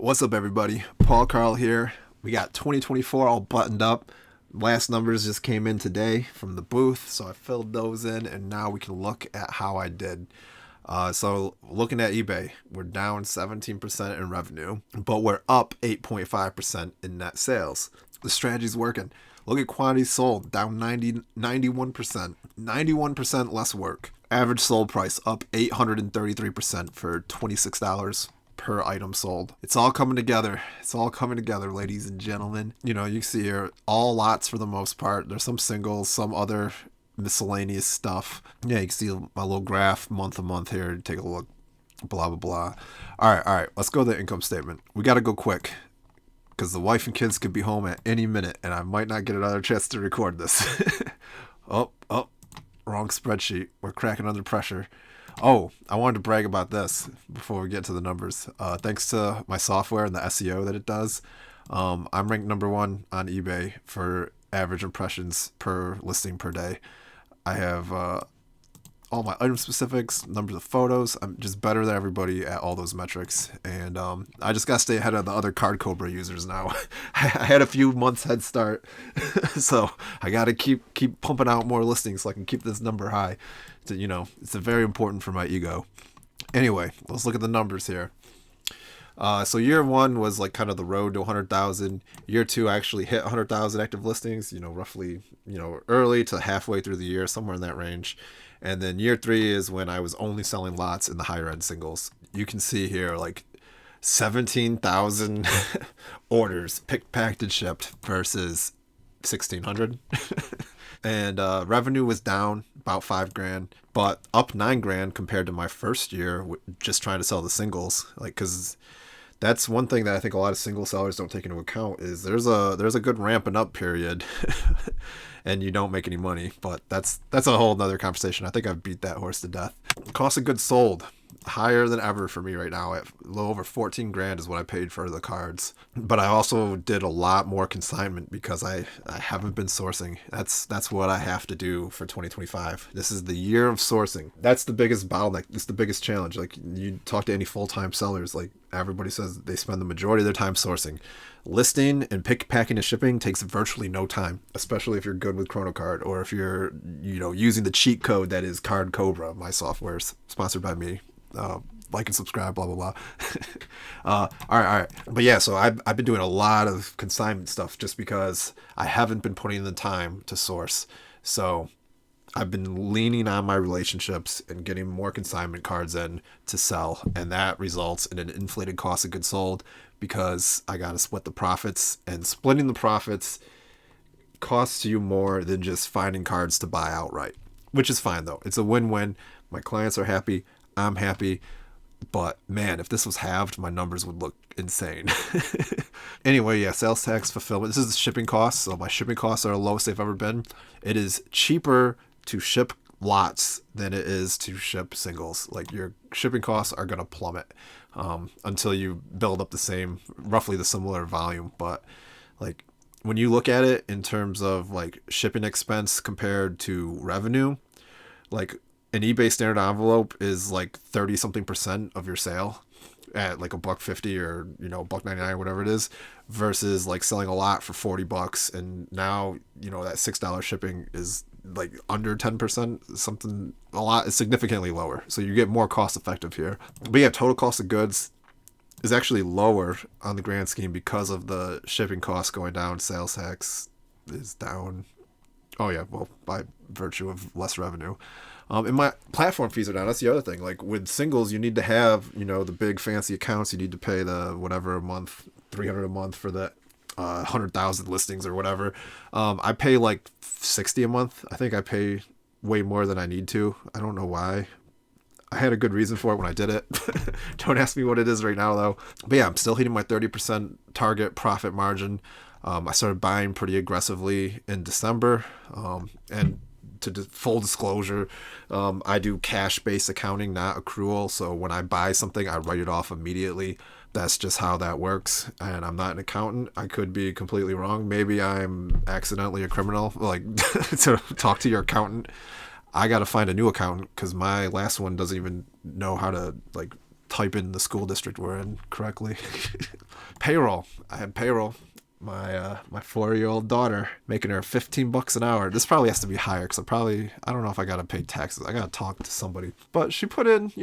What's up, everybody? Paul Carl here. We got 2024 all buttoned up. Last numbers just came in today from the booth, so I filled those in, and now we can look at how I did. So looking at eBay, we're down 17% in revenue, but we're up 8.5% in net sales. The strategy's working. Look at quantities sold, down 91%. 91% less work. Average sold price up 833% for $26 per item sold. It's all coming together. It's all coming together, ladies and gentlemen. You know, you see here all lots for the most part. There's some singles, some other miscellaneous stuff. Yeah, you can see my little graph month to month here. Take a look. Blah, blah, blah. All right. Let's go to the income statement. We got to go quick because the wife and kids could be home at any minute and I might not get another chance to record this. Oh, wrong spreadsheet. We're cracking under pressure. Oh, I wanted to brag about this before we get to the numbers. Thanks to my software and the SEO that it does, I'm ranked number 1 on eBay for average impressions per listing per day. I have all my item specifics, numbers of photos. I'm just better than everybody at all those metrics. And I just got to stay ahead of the other Card Cobra users now. I had a few months head start. So I got to keep pumping out more listings so I can keep this number high. It's very important for my ego. Anyway, let's look at the numbers here. So year 1 was like kind of the road to 100,000. Year 2 actually hit 100,000 active listings, roughly, early to halfway through the year, somewhere in that range. And then year 3 is when I was only selling lots in the higher end singles. You can see here like 17,000 orders picked, packed, and shipped versus 1,600. And revenue was down about $5,000, but up $9,000 compared to my first year, just trying to sell the singles. Because that's one thing that I think a lot of single sellers don't take into account is there's a good ramping up period, and you don't make any money. But that's a whole nother conversation. I think I've beat that horse to death. Cost of goods sold, higher than ever for me right now. At a little over $14,000 is what I paid for the cards. But I also did a lot more consignment because I haven't been sourcing. That's what I have to do for 2025. This is the year of sourcing. That's the biggest bottleneck. It's the biggest challenge. Like, you talk to any full-time sellers, like, everybody says they spend the majority of their time sourcing. Listing and packing and shipping takes virtually no time, especially if you're good with Kronocard or if you're using the cheat code that is Card Cobra. My software is sponsored by me. Like and subscribe, blah, blah, blah. All right. But yeah, so I've been doing a lot of consignment stuff just because I haven't been putting in the time to source. So I've been leaning on my relationships and getting more consignment cards in to sell. And that results in an inflated cost of goods sold because I got to split the profits, and splitting the profits costs you more than just finding cards to buy outright, which is fine though. It's a win-win. My clients are happy. I'm happy. But man, if this was halved, my numbers would look insane. Anyway, yeah, sales tax, fulfillment. This is the shipping costs. So my shipping costs are the lowest they've ever been. It is cheaper to ship lots than it is to ship singles. Like, your shipping costs are going to plummet until you build up roughly the similar volume. But like, when you look at it in terms of like shipping expense compared to revenue, like, an eBay standard envelope is like 30 something % of your sale at like $1.50 or $1.99 or whatever it is, versus like selling a lot for $40, and now that $6 shipping is like under 10%. Something a lot is significantly lower, so you get more cost effective here. But yeah, total cost of goods is actually lower on the grand scheme because of the shipping costs going down. Sales tax is down. Oh yeah, well, by virtue of less revenue. And my platform fees are down. That's the other thing. Like, with singles, you need to have, the big fancy accounts. You need to pay the whatever a month, $300 a month for the 100,000 listings or whatever. I pay like $60 a month. I think I pay way more than I need to. I don't know why. I had a good reason for it when I did it. Don't ask me what it is right now, though. But yeah, I'm still hitting my 30% target profit margin. I started buying pretty aggressively in December. And to full disclosure, I do cash-based accounting, not accrual. So when I buy something, I write it off immediately. That's just how that works. And I'm not an accountant. I could be completely wrong. Maybe I'm accidentally a criminal. Like, to talk to your accountant. I got to find a new accountant because my last one doesn't even know how to like type in the school district we're in correctly. payroll. I had payroll. My 4-year-old daughter, making her $15 an hour. This probably has to be higher because I don't know if I gotta pay taxes. I gotta talk to somebody. But she put in,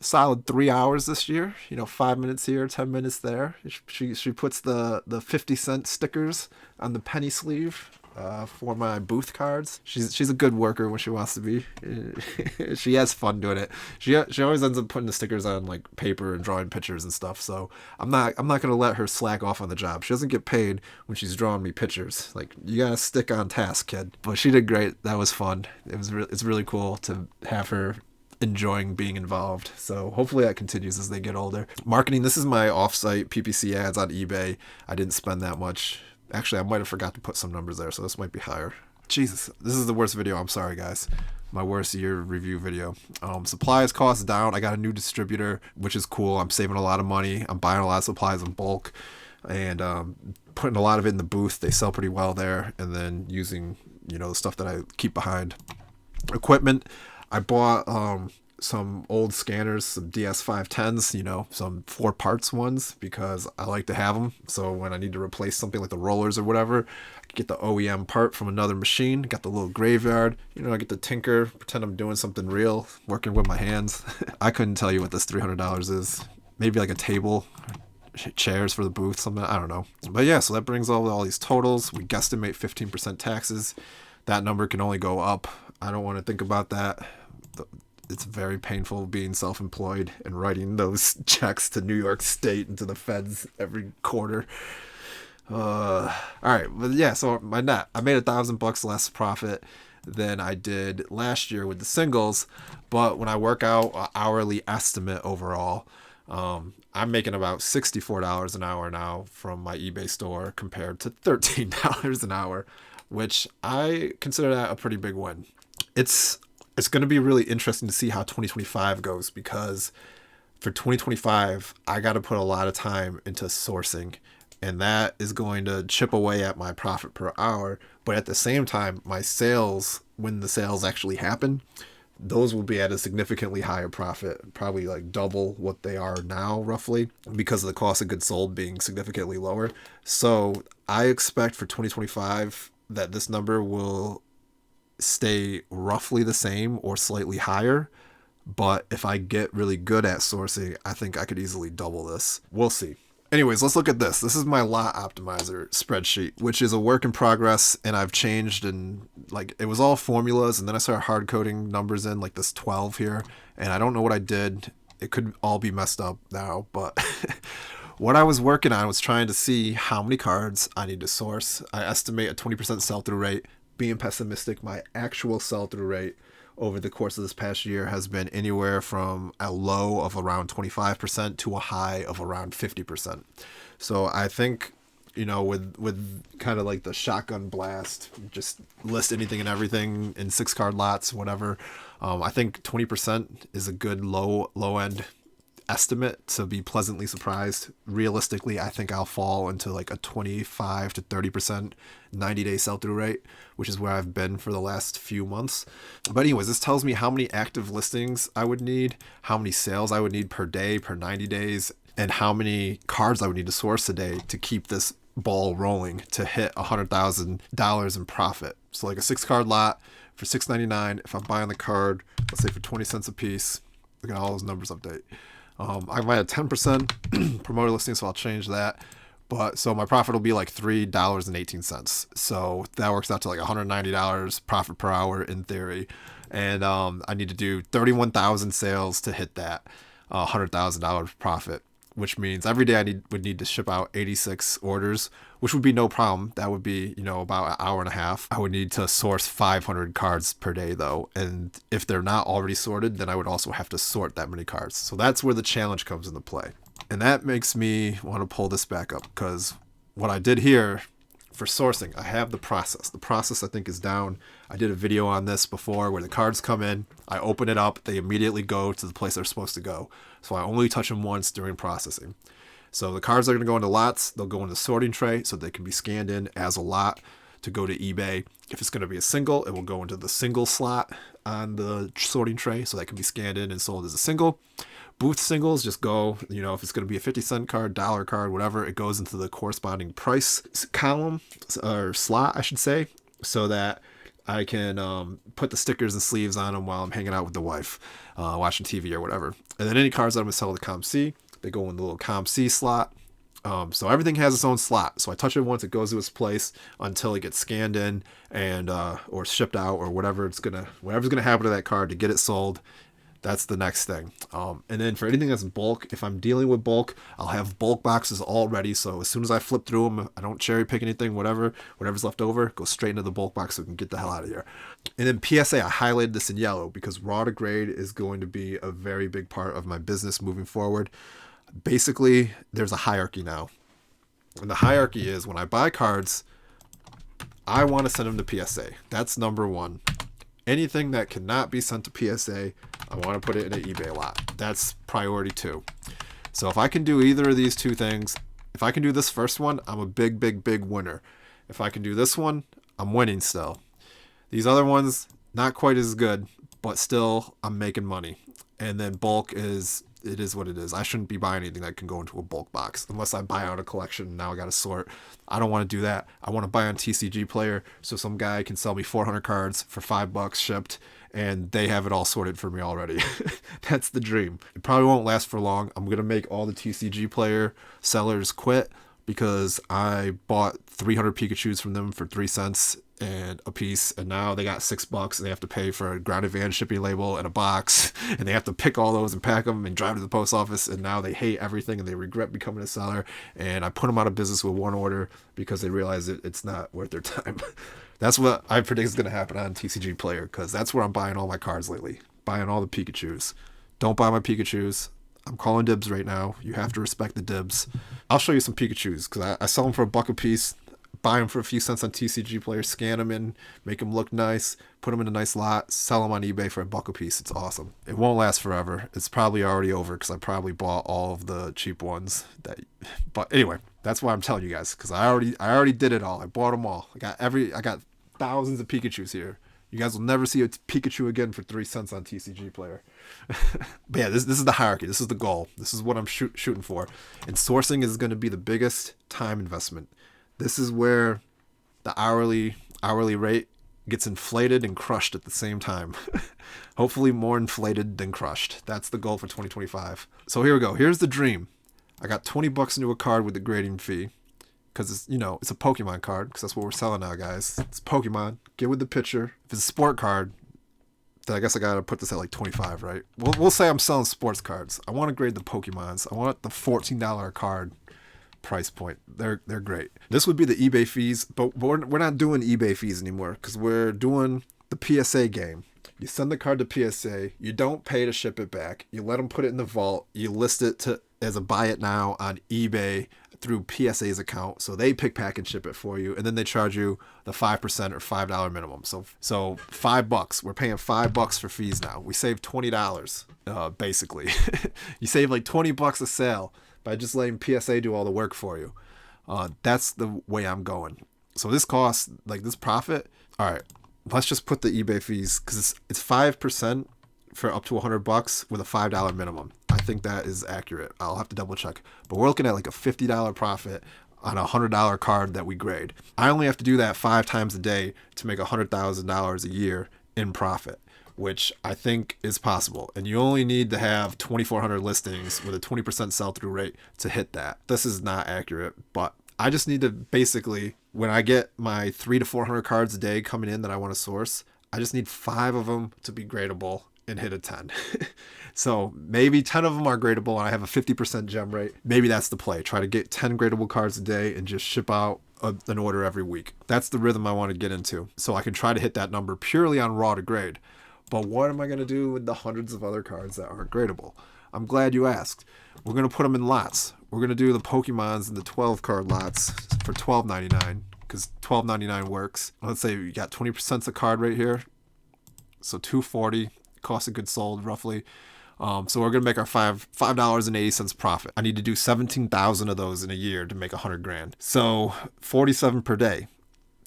solid 3 hours this year. 5 minutes here, 10 minutes there. She puts the 50-cent stickers on the penny sleeve for my booth cards. She's a good worker when she wants to be. She has fun doing it. She always ends up putting the stickers on like paper and drawing pictures and stuff. So I'm not gonna let her slack off on the job. She doesn't get paid when she's drawing me pictures. Like, you gotta stick on task, kid. But she did great. That was fun. It's really cool to have her enjoying being involved. So hopefully that continues as they get older. Marketing, this is my offsite PPC ads on eBay. I didn't spend that much. Actually, I might have forgot to put some numbers there, so this might be higher. Jesus, this is the worst video. I'm sorry, guys. My worst year review video. Supplies costs down. I got a new distributor, which is cool. I'm saving a lot of money. I'm buying a lot of supplies in bulk and putting a lot of it in the booth. They sell pretty well there. And then using, the stuff that I keep behind. Equipment, I bought some old scanners, some DS510s, some 4 parts ones, because I like to have them. So when I need to replace something like the rollers or whatever, I can get the OEM part from another machine. Got the little graveyard. I get to tinker, pretend I'm doing something real, working with my hands. I couldn't tell you what this $300 is. Maybe like a table, chairs for the booth, something. I don't know. But yeah, so that brings all these totals. We guesstimate 15% taxes. That number can only go up. I don't want to think about that. It's very painful being self-employed and writing those checks to New York State and to the feds every quarter. All right, but yeah, so my net, I made $1,000 less profit than I did last year with the singles. But when I work out an hourly estimate overall, I'm making about $64 an hour now from my eBay store compared to $13 an hour, which I consider that a pretty big win. It's going to be really interesting to see how 2025 goes, because for 2025, I got to put a lot of time into sourcing, and that is going to chip away at my profit per hour. But at the same time, my sales, when the sales actually happen, those will be at a significantly higher profit, probably like double what they are now, roughly, because of the cost of goods sold being significantly lower. So I expect for 2025 that this number will stay roughly the same or slightly higher. But if I get really good at sourcing, I think I could easily double this. We'll see. Anyways, let's look at this. This is my lot optimizer spreadsheet, which is a work in progress, and I've changed, and like it was all formulas, and then I started hard coding numbers in, like this 12 here, and I don't know what I did. It could all be messed up now, but what I was working on was trying to see how many cards I need to source. I estimate a 20% sell-through rate. Being pessimistic, my actual sell-through rate over the course of this past year has been anywhere from a low of around 25% to a high of around 50%. So I think, with kind of like the shotgun blast, just list anything and everything in 6-card lots, whatever. I think 20% is a good low end estimate to be pleasantly surprised. Realistically, I think I'll fall into like a 25 to 30% 90-day sell-through rate, which is where I've been for the last few months. But anyways, this tells me how many active listings I would need, how many sales I would need per day, per 90 days, and how many cards I would need to source a day to keep this ball rolling to hit $100,000 in profit. So like a 6-card lot for $6.99, if I'm buying the card, let's say for 20 cents a piece, look at all those numbers update. I might have 10% promoted listings, so I'll change that. But so my profit will be like $3.18. So that works out to like $190 profit per hour in theory. And I need to do 31,000 sales to hit that $100,000 profit, which means every day I would need to ship out 86 orders, which would be no problem. That would be, about an hour and a half. I would need to source 500 cards per day though. And if they're not already sorted, then I would also have to sort that many cards. So that's where the challenge comes into play. And that makes me want to pull this back up, because what I did here for sourcing, I have the process. The process I think is down. I did a video on this before where the cards come in, I open it up, they immediately go to the place they're supposed to go. So I only touch them once during processing. So the cards are going to go into lots. They'll go in the sorting tray so they can be scanned in as a lot to go to eBay. If it's going to be a single, it will go into the single slot on the sorting tray so that can be scanned in and sold as a single. Booth singles just go, if it's going to be a 50-cent card, dollar card, whatever, it goes into the corresponding price column or slot, I should say, so that I can put the stickers and sleeves on them while I'm hanging out with the wife, watching TV or whatever. And then any cards that I'm going to sell to Comp C, they go in the little Comp C slot. So everything has its own slot. So I touch it once, it goes to its place until it gets scanned in and or shipped out or whatever's gonna happen to that card to get it sold. That's the next thing. And then for anything that's bulk, if I'm dealing with bulk, I'll have bulk boxes all ready. So as soon as I flip through them, I don't cherry pick anything, whatever's left over, go straight into the bulk box so we can get the hell out of here. And then PSA, I highlighted this in yellow because raw to grade is going to be a very big part of my business moving forward. Basically, there's a hierarchy now. And the hierarchy is when I buy cards, I want to send them to PSA. That's number one. Anything that cannot be sent to PSA, I want to put it in an eBay lot. That's priority 2. So if I can do either of these two things, if I can do this first one, I'm a big, big, big winner. If I can do this one, I'm winning still. These other ones, not quite as good, but still I'm making money. And then bulk it is what it is. I shouldn't be buying anything that can go into a bulk box unless I buy out a collection. Now I got to sort. I don't want to do that. I want to buy on TCG Player so some guy can sell me 400 cards for $5 shipped and they have it all sorted for me already. That's the dream. It probably won't last for long. I'm going to make all the TCG Player sellers quit because I bought 300 Pikachus from them for 3 cents and a piece, and now they got $6 and they have to pay for a grounded van shipping label and a box, and they have to pick all those and pack them and drive to the post office, and now they hate everything and they regret becoming a seller, and I put them out of business with one order because they realize it's not worth their time. That's what I predict is going to happen on TCG Player, because that's where I'm buying all my cards lately, buying all the Pikachus. Don't buy my Pikachus. I'm calling dibs right now. You have to respect the dibs. I'll show you some Pikachus because I sell them for $1 a piece. Buy them for a few cents on TCG Player, scan them in, make them look nice, put them in a nice lot, sell them on eBay for $1 a piece. It's awesome. It won't last forever. It's probably already over because I probably bought all of the cheap ones. But anyway, that's why I'm telling you guys, because I already did it all. I bought them all. I got thousands of Pikachus here. You guys will never see a Pikachu again for 3 cents on TCG Player. But yeah, this is the hierarchy. This is the goal. This is what I'm shooting for. And sourcing is going to be the biggest time investment. This is where the hourly rate gets inflated and crushed at the same time. Hopefully more inflated than crushed. That's the goal for 2025. So here we go. Here's the dream. I got $20 into a card with the grading fee because it's a Pokemon card, because that's what we're selling now, guys. It's Pokemon. Get with the picture. If it's a sport card, then I guess I gotta put this at like 25, right? We'll say I'm selling sports cards. I want to grade the Pokemons. I want the $14 card price point. They're great. This would be the eBay fees, but we're not doing eBay fees anymore because we're doing the PSA game. You send the card to PSA, you don't pay to ship it back, you let them put it in the vault, you list it as a buy it now on eBay through PSA's account, so they pick, pack, and ship it for you, and then they charge you the 5% or $5 minimum. So $5. We're paying $5 for fees now. We save $20, basically. You save like $20 a sale by just letting PSA do all the work for you. That's the way I'm going. So this cost, like this profit, all right, let's just put the eBay fees, because it's 5% for up to $100 with a $5 minimum. I think that is accurate. I'll have to double check. But we're looking at like a $50 profit on a $100 card that we grade. I only have to do that 5 times a day to make $100,000 a year in profit, which I think is possible. And you only need to have 2,400 listings with a 20% sell-through rate to hit that. This is not accurate, but I just need to basically, when I get my 300 to 400 cards a day coming in that I want to source, I just need 5 of them to be gradable and hit a 10. So maybe 10 of them are gradable and I have a 50% gem rate. Maybe that's the play. Try to get 10 gradable cards a day and just ship out an order every week. That's the rhythm I want to get into. So I can try to hit that number purely on raw to grade. But what am I going to do with the hundreds of other cards that aren't gradable? I'm glad you asked. We're going to put them in lots. We're going to do the Pokemons in the 12 card lots for $12.99 because $12.99 works. Let's say you got 20% a card right here. So $2.40 cost of goods sold roughly. So we're going to make our $5.80 profit. I need to do 17,000 of those in a year to make $100,000. So 47 per day.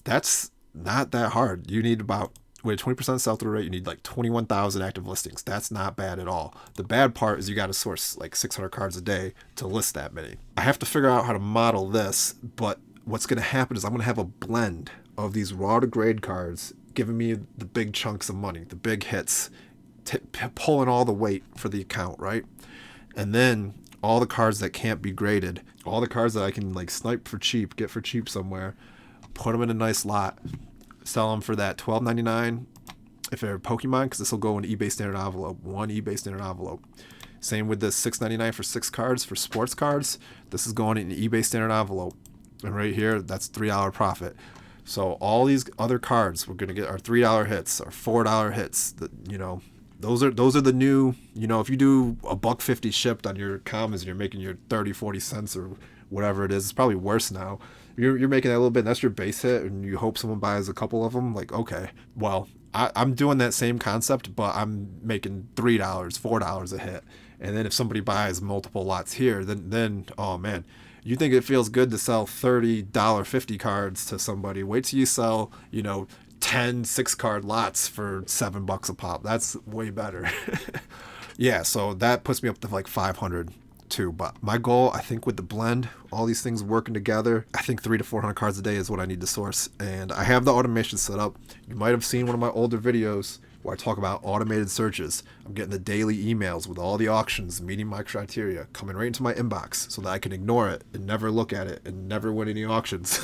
That's not that hard. You need about with a 20% sell-through rate, you need like 21,000 active listings. That's not bad at all. The bad part is you got to source like 600 cards a day to list that many. I have to figure out how to model this, but what's going to happen is I'm going to have a blend of these raw to grade cards giving me the big chunks of money, the big hits, pulling all the weight for the account, right? And then all the cards that can't be graded, all the cards that I can like snipe for cheap, get for cheap somewhere, put them in a nice lot, sell them for that $12.99 if they're Pokemon, because this will go in eBay standard envelope, one eBay standard envelope. Same with this $6.99 for 6 cards for sports cards. This is going in eBay standard envelope, and right here that's $3 profit. So all these other cards we're gonna get our $3 hits, our $4 hits. Those are the new. If you do $1.50 shipped on your commons and you're making your 30-40 cents or whatever it is, it's probably worse now. You're making that a little bit, and that's your base hit, and you hope someone buys a couple of them. Like, okay, well, I'm doing that same concept, but I'm making $3, $4 a hit. And then if somebody buys multiple lots here, then oh man, you think it feels good to sell $30.50 cards to somebody. Wait till you sell, 10 6-card lots for $7 a pop. That's way better. Yeah, so that puts me up to like 500 too. But my goal, I think, with the blend, all these things working together, I think 300 to 400 cards a day is what I need to source. And I have the automation set up. You might have seen one of my older videos where I talk about automated searches. I'm getting the daily emails with all the auctions meeting my criteria coming right into my inbox so that I can ignore it and never look at it and never win any auctions.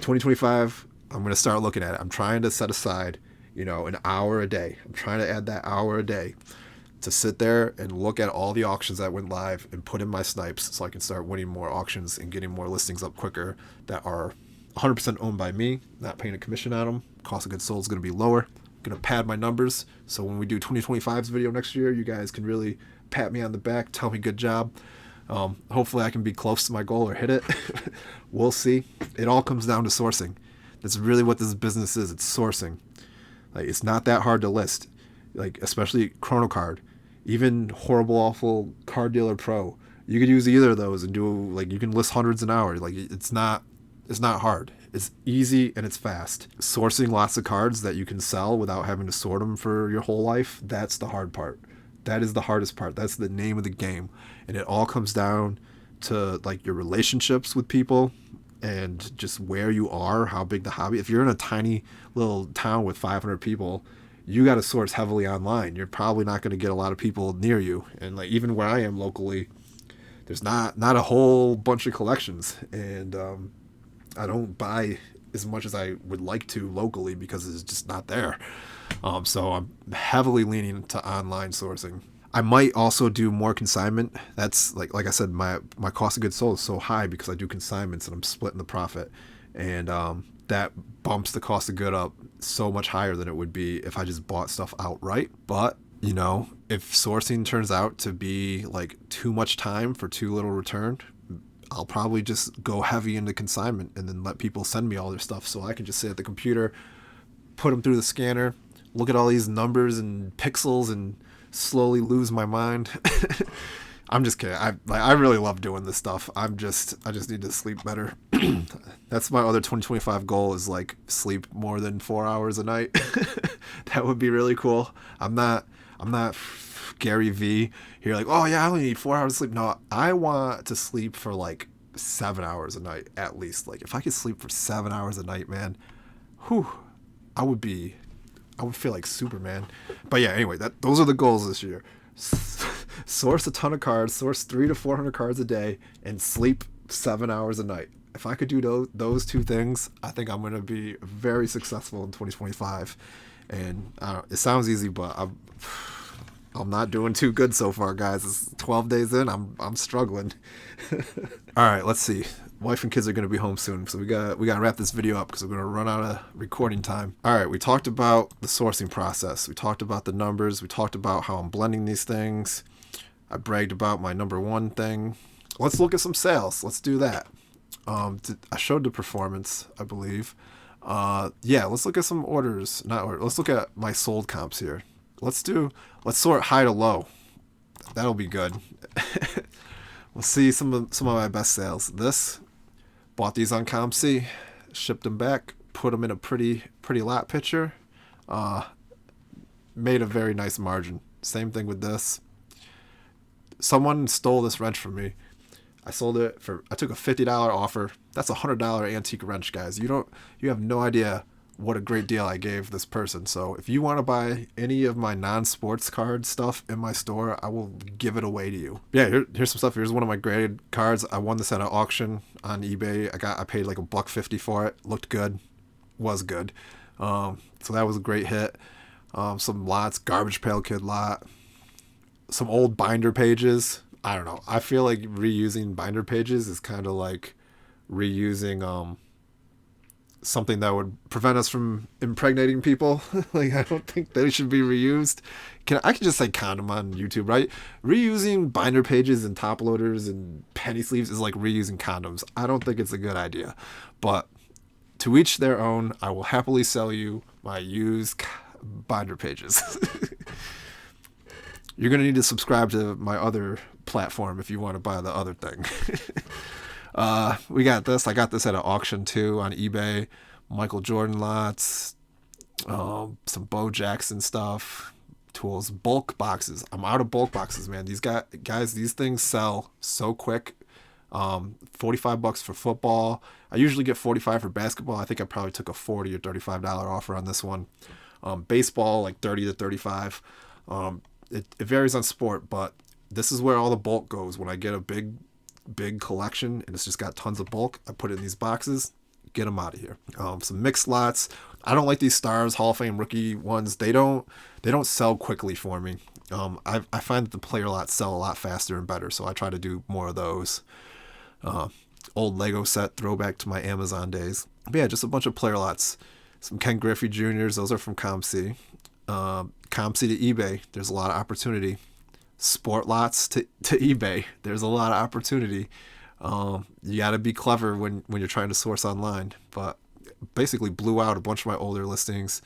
2025, I'm going to start looking at it. I'm trying to set aside, an hour a day. I'm trying to add that hour a day to sit there and look at all the auctions that went live and put in my snipes so I can start winning more auctions and getting more listings up quicker that are 100% owned by me, not paying a commission on them. Cost of goods sold is going to be lower. Going to pad my numbers, so when we do 2025's video next year, you guys can really pat me on the back, tell me good job. Hopefully I can be close to my goal or hit it. We'll see. It all comes down to sourcing. That's really what this business is. It's sourcing. Like, it's not that hard to list, like, especially Kronocard, even Horrible Awful Card Dealer Pro. You could use either of those and do, like, you can list hundreds an hour. Like, it's not hard. It's easy and it's fast. Sourcing lots of cards that you can sell without having to sort them for your whole life, that's the hard part. That is the hardest part. That's the name of the game. And it all comes down to like your relationships with people and just where you are, how big the hobby. If you're in a tiny little town with 500 people, you got to source heavily online. You're probably not going to get a lot of people near you. And like even where I am locally, there's not a whole bunch of collections. And I don't buy as much as I would like to locally because it's just not there. So I'm heavily leaning to online sourcing. I might also do more consignment. That's like I said, my cost of goods sold is so high because I do consignments and I'm splitting the profit. And that bumps the cost of good up so much higher than it would be if I just bought stuff outright. But, if sourcing turns out to be like too much time for too little return, I'll probably just go heavy into consignment and then let people send me all their stuff so I can just sit at the computer, put them through the scanner, look at all these numbers and pixels and slowly lose my mind. I'm just kidding. I really love doing this stuff. I just need to sleep better. That's my other 2025 goal is like sleep more than 4 hours a night. That would be really cool. I'm not Gary V here like, oh yeah, I only need 4 hours of sleep. No, I want to sleep for like 7 hours a night at least. Like if I could sleep for 7 hours a night, man, I would feel like Superman. But yeah, anyway, those are the goals this year. Source a ton of cards, source 300 to 400 cards a day, and sleep 7 hours a night. If I could do those two things, I think I'm going to be very successful in 2025. And it sounds easy, but I'm not doing too good so far, guys. It's 12 days in. I'm struggling. All right, let's see. Wife and kids are going to be home soon, so we got to wrap this video up because we're going to run out of recording time. All right, we talked about the sourcing process. We talked about the numbers. We talked about how I'm blending these things. I bragged about my number one thing. Let's look at some sales. Let's do that. I showed the performance, I believe. Let's look at some orders. Let's look at my sold comps here. Let's sort high to low. That'll be good. Let's see some of my best sales. Bought these on ComC, shipped them back, put them in a pretty lot picture. Made a very nice margin. Same thing with this. Someone stole this wrench from me. I sold it for, I took a $50 offer. That's a $100 antique wrench, guys. You have no idea what a great deal I gave this person. So if you want to buy any of my non-sports card stuff in my store, I will give it away to you. Yeah, here's some stuff. Here's one of my graded cards. I won this at an auction on eBay. I paid like $1.50 for it. Looked good. Was good. So that was a great hit. Some lots, Garbage Pail Kid lot. Some old binder pages. I don't know. I feel like reusing binder pages is kind of like reusing something that would prevent us from impregnating people. Like, I don't think they should be reused. I can just say condom on YouTube, right? Reusing binder pages and top loaders and penny sleeves is like reusing condoms. I don't think it's a good idea. But to each their own. I will happily sell you my used binder pages. You're going to need to subscribe to my other platform if you want to buy the other thing. We got this. I got this at an auction too on eBay. Michael Jordan lots, some Bo Jackson stuff, tools, bulk boxes. I'm out of bulk boxes, man. These guys, these things sell so quick. $45 for football. I usually get $45 for basketball. I think I probably took a $40 or $35 offer on this one. Baseball, like $30 to $35. It varies on sport, but this is where all the bulk goes. When I get a big collection and it's just got tons of bulk, I put it in these boxes, get them out of here. Some mixed lots. I don't like these Stars Hall of Fame rookie ones. They don't sell quickly for me. I find that the player lots sell a lot faster and better, so I try to do more of those. Old Lego set throwback to my Amazon days. But yeah, just a bunch of player lots. Some Ken Griffey Juniors. Those are from ComC. ComC to eBay. There's a lot of opportunity. Sport lots to eBay. There's a lot of opportunity. You got to be clever when you're trying to source online. But basically blew out a bunch of my older listings.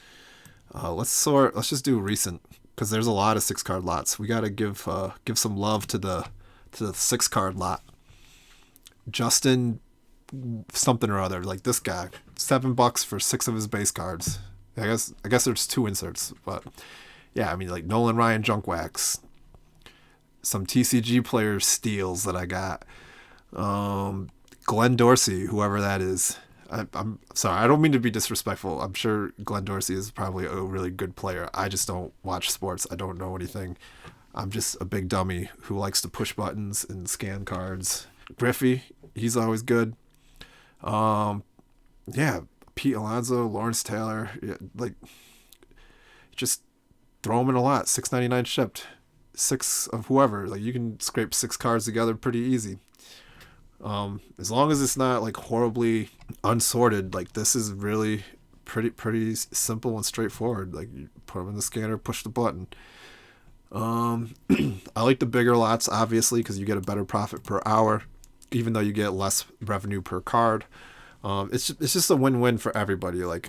Let's just do recent, because there's a lot of 6-card lots. We got to give some love to the 6-card lot. Justin something or other, like this guy, $7 for 6 of his base cards. I guess there's 2 inserts, but yeah, I mean, like Nolan Ryan junk wax, some TCG players steals that I got, Glenn Dorsey, whoever that is. I'm sorry, I don't mean to be disrespectful. I'm sure Glenn Dorsey is probably a really good player. I just don't watch sports. I don't know anything. I'm just a big dummy who likes to push buttons and scan cards. Griffey, he's always good. Yeah, Pete Alonso, Lawrence Taylor, yeah, like just throw them in a lot. $6.99 shipped. 6 of whoever. Like, you can scrape 6 cards together pretty easy. As long as it's not like horribly unsorted, like this is really pretty simple and straightforward. Like, you put them in the scanner, push the button. I like the bigger lots, obviously, because you get a better profit per hour, even though you get less revenue per card. It's just a win-win for everybody. Like,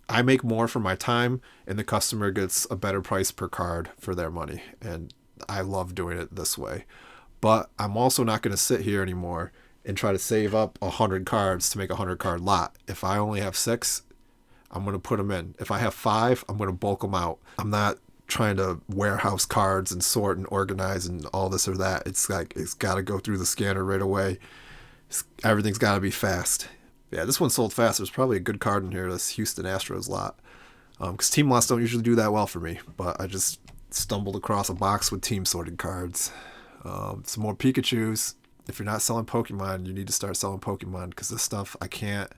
I make more for my time, and the customer gets a better price per card for their money, and I love doing it this way. But I'm also not going to sit here anymore and try to save up 100 cards to make a 100-card lot. If I only have 6, I'm going to put them in. If I have 5, I'm going to bulk them out. I'm not trying to warehouse cards and sort and organize and all this or that. It's like, it's got to go through the scanner right away. Everything's got to be fast. Yeah, this one sold fast. There's probably a good card in here, this Houston Astros lot. Because team lots don't usually do that well for me. But I just stumbled across a box with team sorted cards. Some more Pikachus. If you're not selling Pokemon, you need to start selling Pokemon, because this stuff, I can't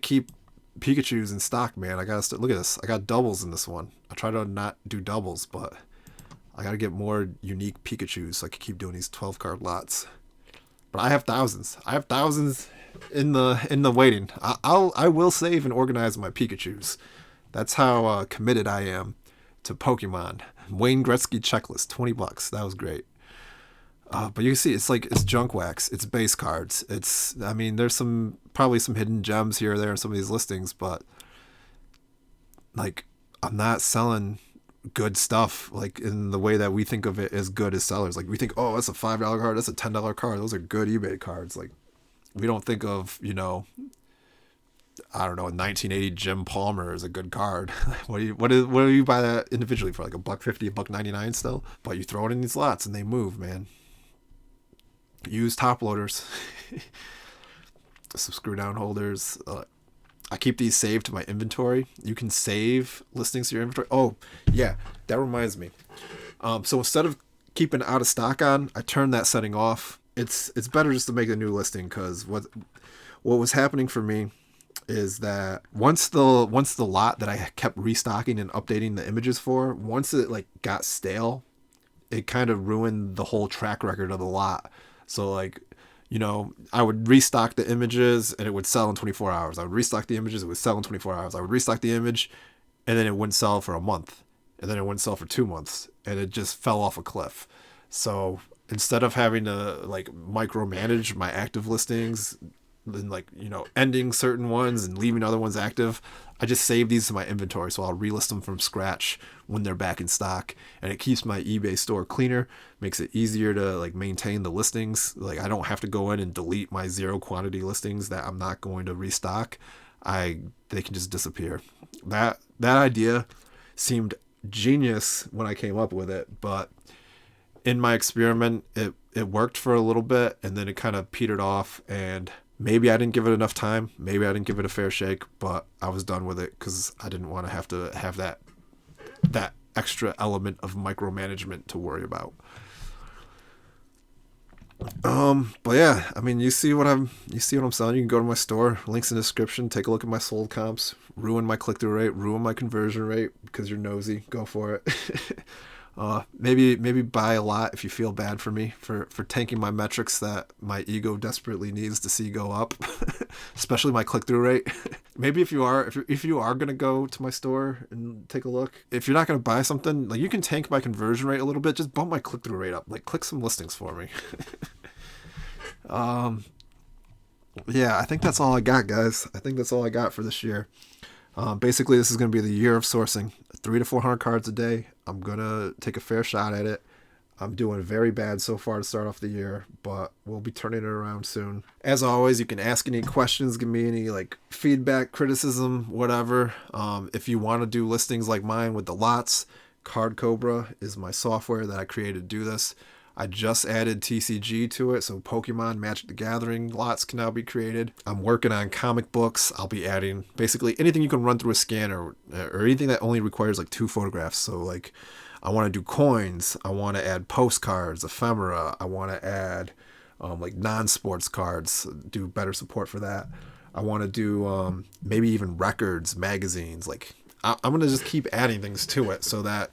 keep Pikachus in stock, man. I gotta look at this. I got doubles in this one. I try to not do doubles, but I gotta get more unique Pikachus so I can keep doing these 12-card lots. But I have thousands. In the waiting. I will save and organize my Pikachus. That's how committed I am to Pokemon. Wayne Gretzky checklist, $20. That was great. But you can see it's junk wax. It's base cards. There's probably some hidden gems here or there in some of these listings, but like, I'm not selling good stuff like in the way that we think of it as good as sellers. Like, we think, oh, that's a $5 card, that's a $10 card. Those are good eBay cards. Like, we don't think of, I don't know, a 1980 Jim Palmer is a good card. What do you buy that individually for? Like $1.50, $1.99 still? But you throw it in these lots and they move, man. Use top loaders, some screw down holders. I keep these saved to my inventory. You can save listings to your inventory. Oh, yeah, that reminds me. So instead of keeping out of stock on, I turned that setting off. It's better just to make a new listing, because what was happening for me is that once the lot that I kept restocking and updating the images for, once it like got stale, it kind of ruined the whole track record of the lot. So like, I would restock the images and it would sell in 24 hours. I would restock the images, it would sell in 24 hours. I would restock the image and then it wouldn't sell for a month. And then it wouldn't sell for 2 months. And it just fell off a cliff. So instead of having to like micromanage my active listings and like, ending certain ones and leaving other ones active, I just save these to my inventory. So I'll relist them from scratch when they're back in stock, and it keeps my eBay store cleaner, makes it easier to like maintain the listings. Like I don't have to go in and delete my zero quantity listings that I'm not going to restock. They can just disappear. That idea seemed genius when I came up with it, but in my experiment, it worked for a little bit, and then it kind of petered off, and maybe I didn't give it enough time. Maybe I didn't give it a fair shake, but I was done with it because I didn't want to have that extra element of micromanagement to worry about. But yeah, I mean, you see what I'm selling. You can go to my store, links in the description, take a look at my sold comps, ruin my click-through rate, ruin my conversion rate because you're nosy. Go for it. Maybe buy a lot if you feel bad for me for tanking my metrics that my ego desperately needs to see go up, especially my click-through rate. Maybe if you are going to go to my store and take a look, if you're not going to buy something, like, you can tank my conversion rate a little bit, just bump my click-through rate up, like click some listings for me. Yeah, I think that's all I got, guys. I think that's all I got for this year. Basically, this is going to be the year of sourcing 300 to 400 cards a day. I'm going to take a fair shot at it. I'm doing very bad so far to start off the year, but we'll be turning it around soon. As always, you can ask any questions, give me any like feedback, criticism, whatever. If you want to do listings like mine with the lots, Card Cobra is my software that I created to do this. I just added TCG to it, so Pokemon, Magic the Gathering lots can now be created. I'm working on comic books. I'll be adding basically anything you can run through a scanner, or anything that only requires like 2 photographs. So like, I want to do coins. I want to add postcards, ephemera. I want to add like non-sports cards, do better support for that. I want to do maybe even records, magazines, like I'm going to just keep adding things to it so that,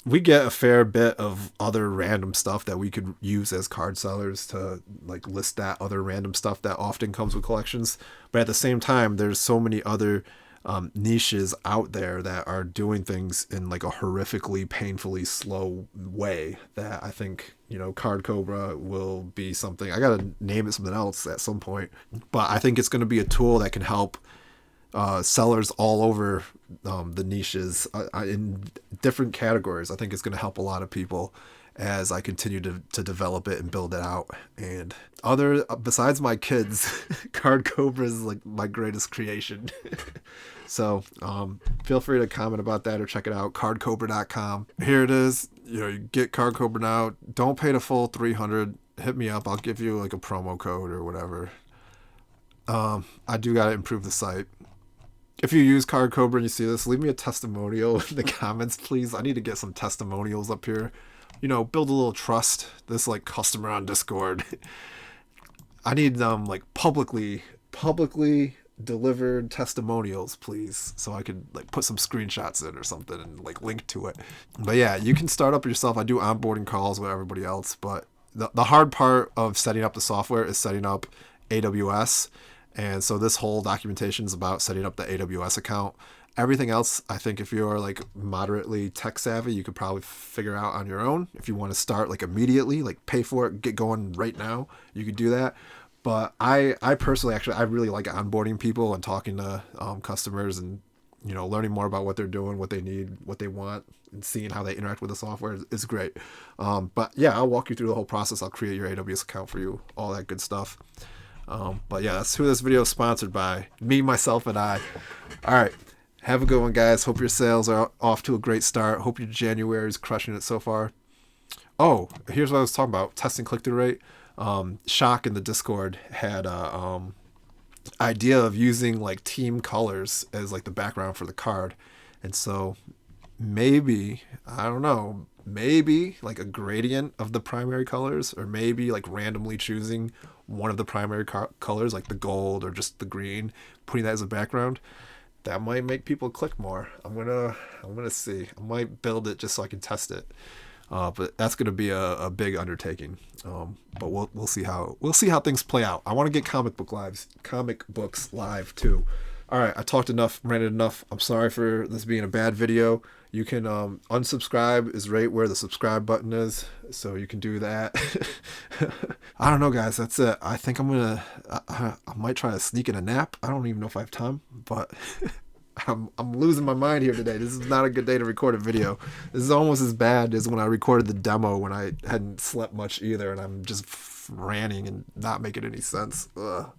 we get a fair bit of other random stuff that we could use as card sellers to like list that other random stuff that often comes with collections. But at the same time, there's so many other niches out there that are doing things in like a horrifically, painfully slow way that I think, Card Cobra will be something. I got to name it something else at some point, but I think it's going to be a tool that can help sellers all over the niches in different categories. I think it's going to help a lot of people as I continue to develop it and build it out. And besides my kids, Card Cobra is like my greatest creation. So feel free to comment about that or check it out, cardcobra.com. Here it is. You get Card Cobra now. Don't pay the full $300. Hit me up. I'll give you like a promo code or whatever. I do got to improve the site. If you use Card Cobra and you see this, leave me a testimonial in the comments, please. I need to get some testimonials up here. Build a little trust. This like customer on Discord. I need like publicly delivered testimonials, please, so I could like put some screenshots in or something and like link to it. But yeah, you can start up yourself. I do onboarding calls with everybody else, but the hard part of setting up the software is setting up AWS. And so this whole documentation is about setting up the AWS account. Everything else, I think if you're like moderately tech savvy, you could probably figure out on your own. If you want to start like immediately, like pay for it, get going right now, you could do that. But I personally, actually, I really like onboarding people and talking to customers and, learning more about what they're doing, what they need, what they want, and seeing how they interact with the software is great. But yeah, I'll walk you through the whole process. I'll create your AWS account for you, all that good stuff. But yeah, that's who this video is sponsored by. Me, myself, and I. All right. Have a good one, guys. Hope your sales are off to a great start. Hope your January is crushing it so far. Oh, here's what I was talking about. Testing click-through rate. Shock in the Discord had a idea of using like team colors as like the background for the card. And so maybe, I don't know, maybe like a gradient of the primary colors, or maybe like randomly choosing one of the primary colors, like the gold or just the green, putting that as a background. That might make people click more. I'm gonna see. I might build it just so I can test it. But that's gonna be a big undertaking. But we'll see how things play out. I want to get comic books live too. All right, I talked enough, ranted enough. I'm sorry for this being a bad video. You can unsubscribe is right where the subscribe button is, so you can do that. I don't know, guys. That's it. I think I might try to sneak in a nap. I don't even know if I have time, but I'm losing my mind here today. This is not a good day to record a video. This is almost as bad as when I recorded the demo when I hadn't slept much either, and I'm just ranting and not making any sense. Ugh.